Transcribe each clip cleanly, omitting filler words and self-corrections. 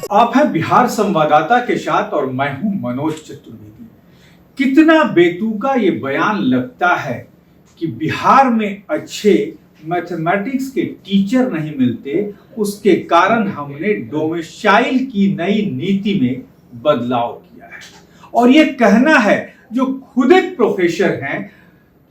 आप हैं बिहार संवाददाता के साथ और मैं हूं मनोज चतुर्वेदी। कितना बेतुका ये बयान लगता है कि बिहार में अच्छे मैथमेटिक्स के टीचर नहीं मिलते, उसके कारण हमने डोमिसाइल की नई नीति में बदलाव किया है। और ये कहना है जो खुद एक प्रोफेसर हैं,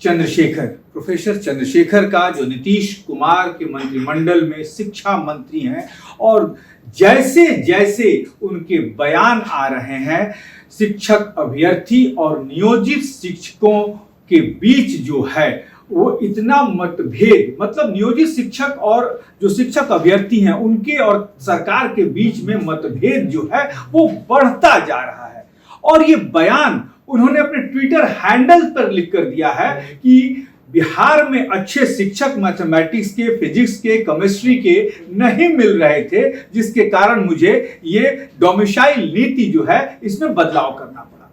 प्रोफेसर चंद्रशेखर का, जो नीतीश कुमार के मंत्रिमंडल में शिक्षा मंत्री हैं। और जैसे जैसे उनके बयान आ रहे हैं, शिक्षक अभ्यर्थी और नियोजित शिक्षकों के बीच जो है वो इतना मतभेद, मतलब नियोजित शिक्षक और जो शिक्षक अभ्यर्थी हैं उनके और सरकार के बीच में मतभेद जो है वो बढ़ता जा रहा है। और ये बयान उन्होंने अपने ट्विटर हैंडल पर लिख कर दिया है कि बिहार में अच्छे शिक्षक मैथमेटिक्स के, फिजिक्स के, केमिस्ट्री के नहीं मिल रहे थे, जिसके कारण मुझे ये डोमिसाइल नीति जो है इसमें बदलाव करना पड़ा।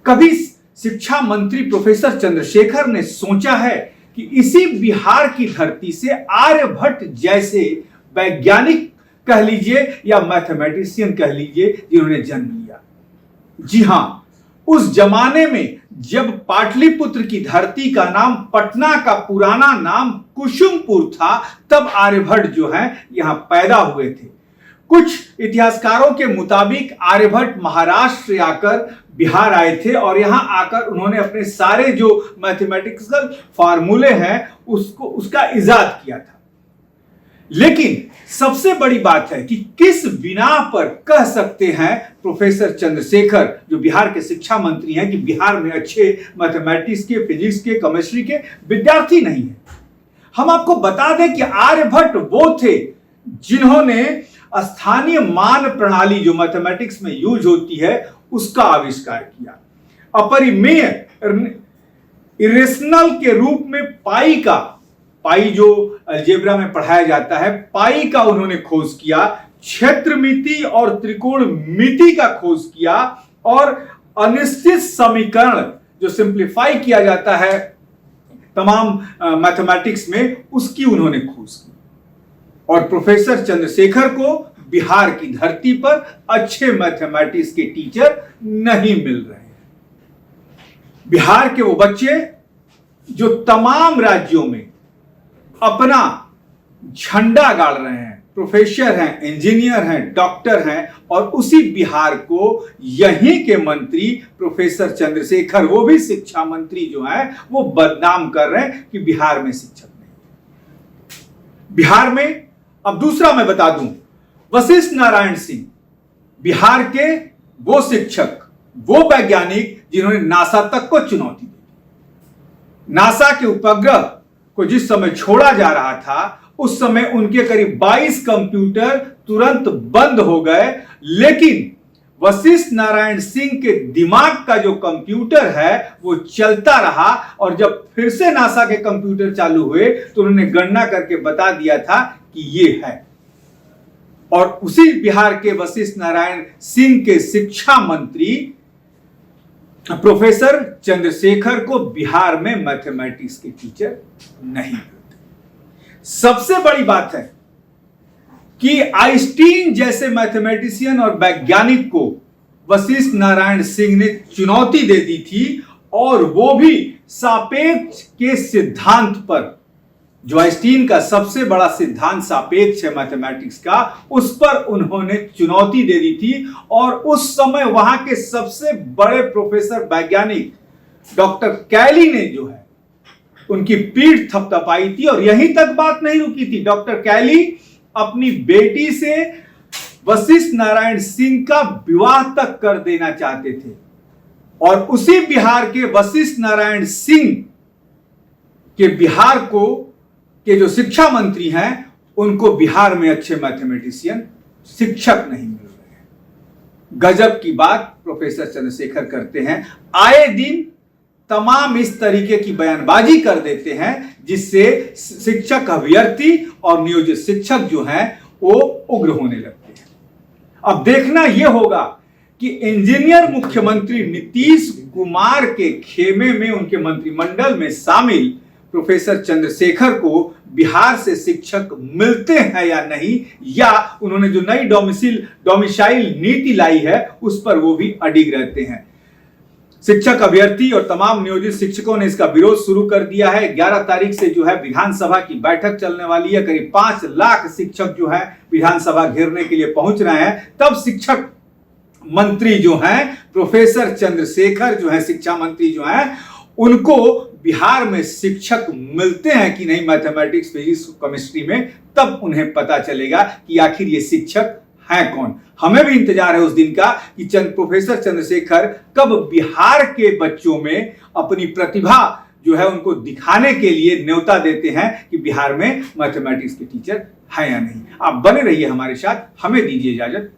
कभी शिक्षा मंत्री प्रोफेसर चंद्रशेखर ने सोचा है कि इसी बिहार की धरती से आर्यभट्ट जैसे वैज्ञानिक कह लीजिए या मैथमेटिशियन कह लीजिए जिन्होंने जन्म लिया। जी हां, उस जमाने में जब पाटलिपुत्र की धरती का नाम पटना का पुराना नाम कुसुमपुर था, तब आर्यभट्ट जो है यहां पैदा हुए थे। कुछ इतिहासकारों के मुताबिक आर्यभट्ट महाराष्ट्र से आकर बिहार आए थे और यहां आकर उन्होंने अपने सारे जो मैथमेटिकल फार्मूले हैं उसका इजाद किया था। लेकिन सबसे बड़ी बात है कि किस बिना पर कह सकते हैं प्रोफेसर चंद्रशेखर, जो बिहार के शिक्षा मंत्री हैं, कि बिहार में अच्छे मैथमेटिक्स के, फिजिक्स के, केमिस्ट्री के विद्यार्थी नहीं है। हम आपको बता दें कि आर्यभट्ट वो थे जिन्होंने स्थानीय मान प्रणाली जो मैथमेटिक्स में यूज होती है उसका आविष्कार किया। अपरिमेय इरेशनल के रूप में पाई जो अलजेब्रा में पढ़ाया जाता है, पाई का उन्होंने खोज किया। क्षेत्रमिति और त्रिकोणमिति का खोज किया और अनिश्चित समीकरण जो सिंप्लीफाई किया जाता है तमाम मैथमेटिक्स में, उसकी उन्होंने खोज की। और प्रोफेसर चंद्रशेखर को बिहार की धरती पर अच्छे मैथमेटिक्स के टीचर नहीं मिल रहे हैं। बिहार के वो बच्चे जो तमाम राज्यों में अपना झंडा गाड़ रहे हैं, प्रोफेसर हैं, इंजीनियर हैं, डॉक्टर हैं, और उसी बिहार को यहीं के मंत्री प्रोफेसर चंद्रशेखर, वो भी शिक्षा मंत्री जो हैं, वो बदनाम कर रहे हैं कि बिहार में शिक्षक नहीं। बिहार में अब दूसरा मैं बता दूं, वशिष्ठ नारायण सिंह बिहार के वो शिक्षक, वो वैज्ञानिक जिन्होंने नासा तक को चुनौती दी। नासा के उपग्रह को जिस समय छोड़ा जा रहा था उस समय उनके करीब 22 कंप्यूटर तुरंत बंद हो गए, लेकिन वशिष्ठ नारायण सिंह के दिमाग का जो कंप्यूटर है वो चलता रहा। और जब फिर से नासा के कंप्यूटर चालू हुए तो उन्होंने गणना करके बता दिया था कि ये है। और उसी बिहार के वशिष्ठ नारायण सिंह के शिक्षा मंत्री प्रोफेसर चंद्रशेखर को बिहार में मैथमेटिक्स के टीचर नहीं मिलते। सबसे बड़ी बात है कि आइंस्टीन जैसे मैथमेटिशियन और वैज्ञानिक को वशिष्ठ नारायण सिंह ने चुनौती दे दी थी, और वो भी सापेक्ष के सिद्धांत पर। जो आइंस्टीन का सबसे बड़ा सिद्धांत सापेक्ष है मैथमेटिक्स का, उस पर उन्होंने चुनौती दे दी थी। और उस समय वहां के सबसे बड़े प्रोफेसर वैज्ञानिक डॉक्टर कैली ने जो है उनकी पीठ थपथपाई थी। और यहीं तक बात नहीं रुकी थी। डॉक्टर कैली अपनी बेटी से वशिष्ठ नारायण सिंह का विवाह तक कर देना चाहते थे। और उसी बिहार के वशिष्ठ नारायण सिंह के बिहार के जो शिक्षा मंत्री हैं, उनको बिहार में अच्छे मैथमेटिशियन शिक्षक नहीं मिल रहे हैं। गजब की बात प्रोफेसर चंद्रशेखर करते हैं। आए दिन तमाम इस तरीके की बयानबाजी कर देते हैं जिससे शिक्षक अभ्यर्थी और नियोजित शिक्षक जो हैं वो उग्र होने लगते हैं। अब देखना यह होगा कि इंजीनियर मुख्यमंत्री नीतीश कुमार के खेमे में, उनके मंत्रिमंडल में शामिल प्रोफेसर चंद्रशेखर को बिहार से शिक्षक मिलते हैं या नहीं, या उन्होंने जो नई डोमिसाइल नीति लाई है उस पर वो भी अडिग रहते हैं। शिक्षक अभ्यर्थी और तमाम नियोजित शिक्षकों ने इसका विरोध शुरू कर दिया है। 11 तारीख से जो है विधानसभा की बैठक चलने वाली है। करीब 5 लाख शिक्षक जो है विधानसभा घेरने के लिए पहुंच रहे हैं। तब शिक्षक मंत्री जो हैं प्रोफेसर चंद्रशेखर जो है, शिक्षा मंत्री जो हैं, उनको बिहार में शिक्षक मिलते हैं कि नहीं मैथमेटिक्स, फिजिक्स, केमिस्ट्री में, तब उन्हें पता चलेगा कि आखिर ये शिक्षक हैं कौन। हमें भी इंतजार है उस दिन का कि प्रोफेसर चंद्रशेखर कब बिहार के बच्चों में अपनी प्रतिभा जो है उनको दिखाने के लिए न्योता देते हैं कि बिहार में मैथमेटिक्स के टीचर हैं या नहीं। आप बने रहिए हमारे साथ, हमें दीजिए इजाजत।